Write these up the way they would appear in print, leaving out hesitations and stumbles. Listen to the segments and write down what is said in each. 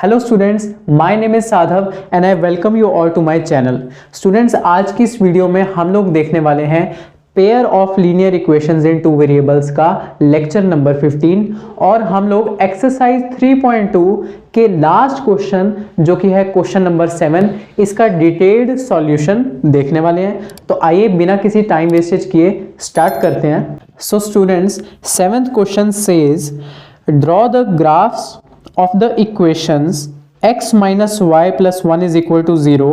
Hello students, my name is Sadhav and I welcome you all to my channel. Students, आज की इस video में हम लोग देखने वाले हैं pair of linear equations in two variables का लेक्चर नंबर 15 और हम लोग एक्सरसाइज 3.2 के लास्ट क्वेश्चन जो कि है क्वेश्चन नंबर 7 इसका डिटेल्ड सॉल्यूशन देखने वाले हैं। तो आइए बिना किसी टाइम वेस्टेज किए स्टार्ट करते हैं। So students, 7th question says draw the graphs of the equations x minus y plus 1 is equal to 0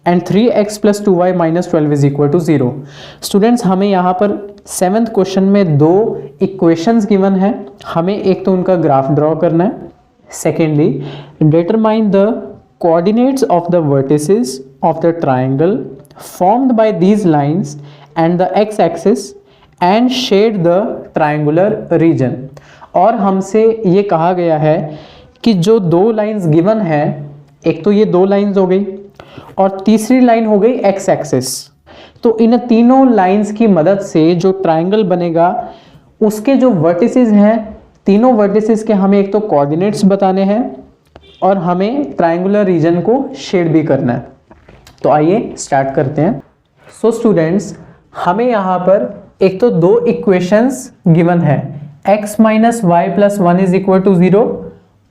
and 3x plus 2y minus 12 is equal to 0। Students, हमें यहाँ पर 7th क्वेश्चन में दो equations given है, हमें एक तो उनका ग्राफ ड्रॉ करना है। Secondly, determine the coordinates of the vertices of the triangle formed by these lines and the x axis and shade the triangular region. और हमसे ये कहा गया है कि जो दो लाइंस गिवन है, एक तो ये दो लाइंस हो गई और तीसरी लाइन हो गई एक्स एक्सिस। तो इन तीनों लाइंस की मदद से जो ट्राइंगल बनेगा उसके जो वर्टिसेस हैं, तीनों वर्टिसेस के हमें एक तो कोऑर्डिनेट्स बताने हैं और हमें ट्राइंगुलर रीजन को शेड भी करना है। तो आइए स्टार्ट करते हैं। सो स्टूडेंट्स, हमें यहाँ पर एक तो दो इक्वेशंस गिवन है, x minus y plus 1 is equal to 0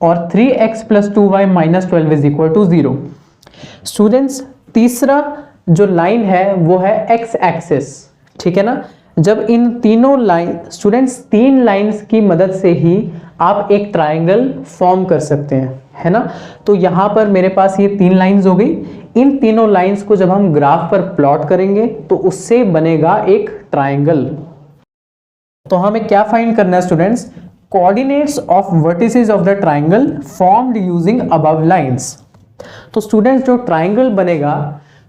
और 3x plus 2y minus 12 is equal to 0। Students, तीसरा जो लाइन है वो है x एक्सिस, ठीक है ना। जब इन तीनों लाइन स्टूडेंट्स तीन लाइंस की मदद से ही आप एक ट्राइंगल फॉर्म कर सकते हैं, है ना। तो यहाँ पर मेरे पास ये तीन लाइंस हो गई। इन तीनों लाइंस को जब हम ग्राफ पर प्लॉट करेंगे तो उससे बनेगा एक ट्राइंगल। तो हमें क्या फाइंड करना है students? Coordinates of vertices of the triangle formed using above lines. तो स्टूडेंट्स, जो ट्राइंगल बनेगा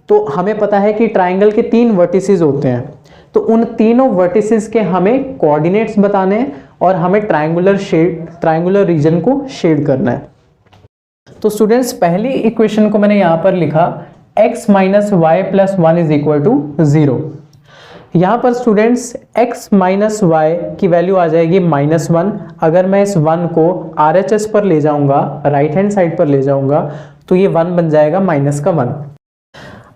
तो हमें पता है कि ट्राइंगल के तीन वर्टिसेस होते हैं, तो उन तीनों वर्टिसेस के हमें कोऑर्डिनेट्स बताने हैं और हमें ट्राइंगुलर रीजन को शेड करना है। तो स्टूडेंट्स, पहली इक्वेशन को मैंने यहां पर लिखा x minus y plus 1 is equal to 0। यहाँ पर स्टूडेंट्स x माइनस वाई की वैल्यू आ जाएगी -1। अगर मैं इस 1 को RHS पर ले जाऊंगा, राइट हैंड साइड पर ले जाऊंगा, तो ये 1 बन जाएगा -1।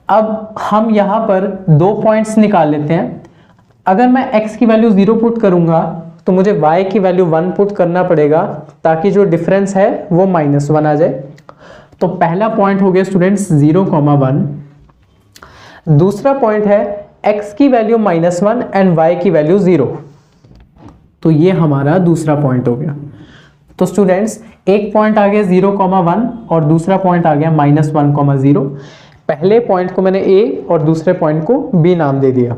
अब हम यहाँ पर दो पॉइंट्स निकाल लेते हैं। अगर मैं x की वैल्यू 0 पुट करूंगा तो मुझे y की वैल्यू 1 पुट करना पड़ेगा ताकि जो डिफरेंस है वो -1 आ जाए। तो पहला पॉइंट हो गया स्टूडेंट्स 0,1। दूसरा पॉइंट है x की वैल्यू -1 एंड y की वैल्यू 0। तो ये हमारा दूसरा पॉइंट हो गया। तो स्टूडेंट्स, एक पॉइंट आ गया 0,1 और दूसरा पॉइंट आ गया -1,0। पहले पॉइंट को मैंने a और दूसरे पॉइंट को b नाम दे दिया।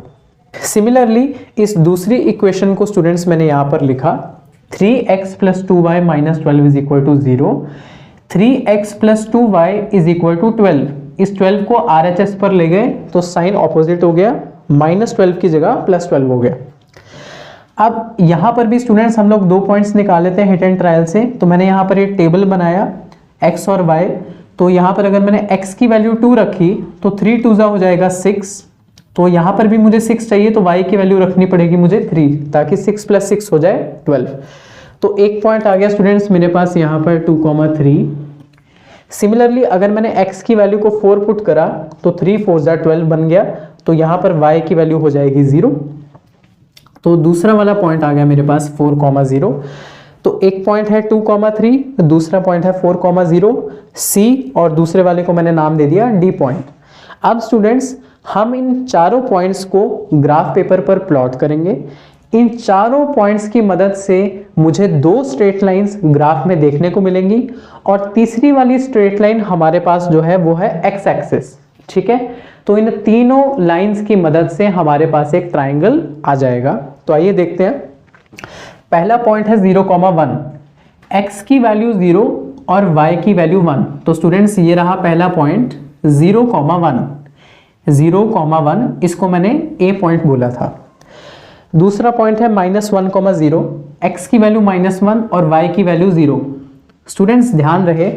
सिमिलरली इस दूसरी इक्वेशन को स्टूडेंट्स मैंने यहां पर लिखा 3x plus 2y minus 12 is equal to 0। 3x plus 2y is equal to 12। इस 12 को RHS पर ले गए तो साइन ऑपोजिट हो गया, -12 की जगह +12 हो गया। अब यहां पर भी स्टूडेंट्स हम लोग दो पॉइंट्स निकाल लेते हैं हिट एंड ट्रायल से। तो मैंने यहां पर एक टेबल बनाया x और y। तो यहां पर अगर मैंने x की वैल्यू 2 रखी तो 3 2 हो जाएगा 6। तो यहां पर भी मुझे 6 चाहिए तो y की वैल्यू रखनी पड़ेगी मुझे 3 ताकि 6 + 6 हो जाए 12। तो एक पॉइंट आ गया स्टूडेंट्स मेरे पास यहां पर 2,3। सिमिलरली अगर मैंने x की वैल्यू को 4 पुट करा तो 3 4 12 बन गया। तो यहां पर y की वैल्यू हो जाएगी 0। तो दूसरा वाला पॉइंट आ गया मेरे पास 4,0। तो एक पॉइंट है 2,3, दूसरा पॉइंट है 4,0 C और दूसरे वाले को मैंने नाम दे दिया D पॉइंट। अब स्टूडेंट्स, हम इन चारों पॉइंट्स को ग्राफ पेपर पर प्लॉट करेंगे। इन चारों पॉइंट्स की मदद से मुझे दो स्ट्रेट लाइंस ग्राफ में देखने को मिलेंगी और तीसरी वाली स्ट्रेट लाइन हमारे पास जो है वो है x एक्सिस, ठीक है। तो इन तीनों लाइंस की मदद से हमारे पास एक ट्राइंगल आ जाएगा। तो आइए देखते हैं। पहला पॉइंट है 0,1। x की वैल्यू 0 और y की वैल्यू 1। तो स्टूडेंट्स, ये रहा पहला पॉइंट 0,1। 0,1 इसको मैंने a पॉइंट बोला था। दूसरा पॉइंट है -1,0। x की वैल्यू -1 और y की वैल्यू 0। स्टूडेंट्स, ध्यान रहे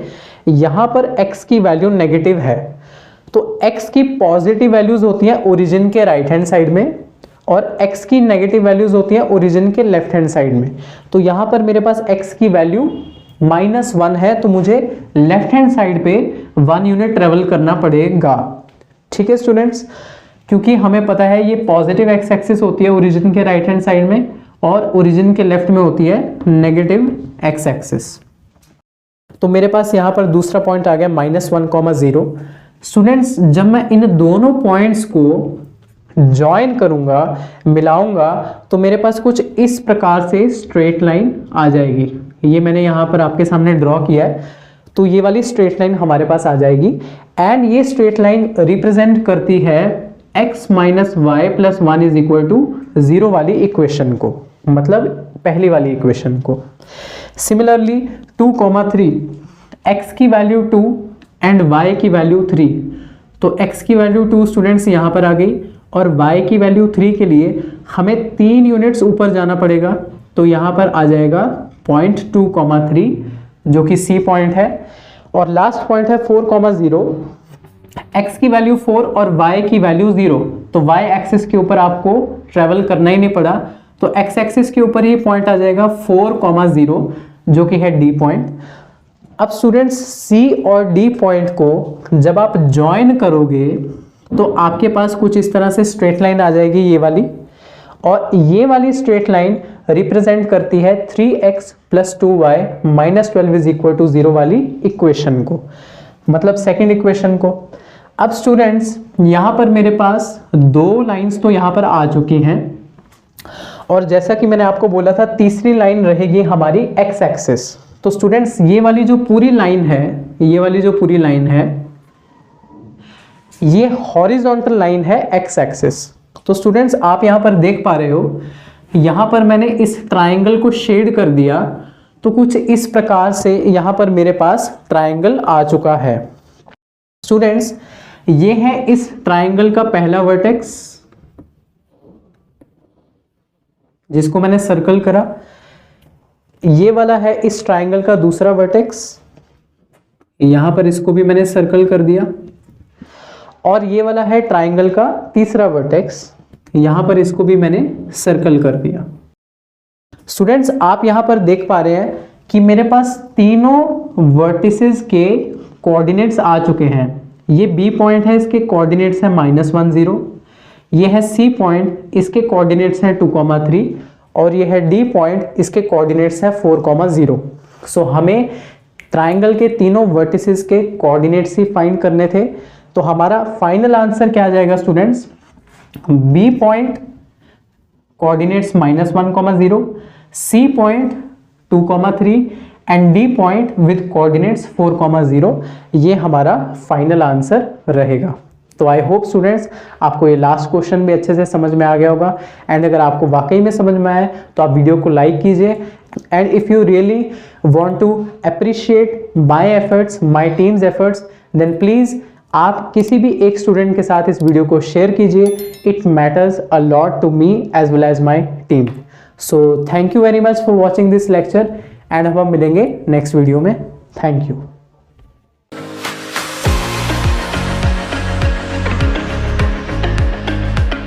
यहां पर x की वैल्यू नेगेटिव है, तो x की पॉजिटिव वैल्यूज होती हैं ओरिजिन के राइट हैंड साइड में और x की नेगेटिव वैल्यूज होती हैं ओरिजिन के लेफ्ट हैंड साइड में। तो यहां पर मेरे पास x की वैल्यू -1 है तो मुझे लेफ्ट हैंड साइड पे 1 यूनिट ट्रेवल करना पड़ेगा। ठीक है स्टूडेंट्स, क्योंकि हमें पता है ये पॉजिटिव एक्स एक्सिस होती है ओरिजिन के राइट हैंड साइड में और ओरिजिन के लेफ्ट में होती है नेगेटिव एक्स एक्सिस। तो मेरे पास यहां पर दूसरा पॉइंट आ गया -1,0। स्टूडेंट्स, जब मैं इन दोनों पॉइंट्स को ज्वाइन करूंगा, मिलाऊंगा, तो मेरे पास कुछ इस प्रकार से स्ट्रेट लाइन आ जाएगी। ये मैंने यहां पर आपके सामने ड्रॉ किया है, तो ये वाली स्ट्रेट लाइन हमारे पास आ जाएगी एंड ये स्ट्रेट लाइन रिप्रेजेंट करती है x - y + 1 = 0 वाली इक्वेशन को, मतलब पहली वाली इक्वेशन को। सिमिलरली 2,3, x की वैल्यू 2 एंड y की वैल्यू 3, तो x की वैल्यू 2 स्टूडेंट्स यहां पर आ गई और y की वैल्यू 3 के लिए हमें 3 यूनिट्स ऊपर जाना पड़ेगा, तो यहां पर आ जाएगा पॉइंट 2,3 जो कि C पॉइंट है। और लास्ट पॉइंट है 4,0, x की वैल्यू 4 और y की वैल्यू 0, तो y एक्सिस के ऊपर आपको ट्रेवल करना ही नहीं पड़ा, तो x एक्सिस के ऊपर ये पॉइंट आ जाएगा 4,0 जो कि है D पॉइंट। अब स्टूडेंट्स C और D पॉइंट को जब आप ज्वाइन करोगे तो आपके पास कुछ इस तरह से स्ट्रेट लाइन आ जाएगी ये वाली, और ये वाली स्ट्रेट लाइन रिप्रेजेंट करती है 3x + 2y - 12 = 0 वाली इक्वेशन को, मतलब सेकंड इक्वेशन को। अब स्टूडेंट्स यहां पर मेरे पास दो लाइंस तो यहां पर आ चुकी हैं और जैसा कि मैंने आपको बोला था तीसरी लाइन रहेगी हमारी x एक्सिस। तो स्टूडेंट्स ये वाली जो पूरी लाइन है, ये वाली जो पूरी लाइन है, ये हॉरिजॉन्टल लाइन है x एक्सिस। तो स्टूडेंट्स आप यहां पर देख पा रहे हो, यहां पर मैंने इस ट्रायंगल को शेड कर दिया, तो कुछ इस प्रकार से यहां पर मेरे पास ट्रायंगल आ चुका है। स्टूडेंट्स ये है इस ट्रायंगल का पहला वर्टेक्स जिसको मैंने सर्कल करा, ये वाला है इस ट्रायंगल का दूसरा वर्टेक्स, यहां पर इसको भी मैंने सर्कल कर दिया, और ये वाला है ट्रायंगल का तीसरा वर्टेक्स, यहां पर इसको भी मैंने सर्कल कर दिया। स्टूडेंट्स आप यहां पर देख पा रहे हैं कि मेरे पास तीनों वर्टिसेस के कोऑर्डिनेट्स आ चुके हैं। ये B पॉइंट है, इसके कोऑर्डिनेट्स है -1 0, ये है C पॉइंट, इसके कोऑर्डिनेट्स हैं 2,3, और ये है D पॉइंट, इसके कोऑर्डिनेट्स है 4,0। सो हमें ट्रायंगल के तीनों वर्टिसेस के कोऑर्डिनेट्स ही फाइंड करने थे, तो हमारा फाइनल आंसर क्या आ जाएगा students, B point coordinates -1, 0, C point 2,3 and D point with coordinates 4, 0, ये हमारा फाइनल आंसर रहेगा। तो आई होप स्टूडेंट्स आपको ये लास्ट क्वेश्चन भी अच्छे से समझ में आ गया होगा, एंड अगर आपको वाकई में समझ में आए तो आप वीडियो को लाइक कीजिए, and if you really want to appreciate my efforts, my team's efforts, then please आप किसी भी एक स्टूडेंट के साथ इस वीडियो को शेयर कीजिए। It matters a lot to me as well as my team. So thank you very much for watching this lecture, and हम मिलेंगे नेक्स्ट वीडियो में। Thank you.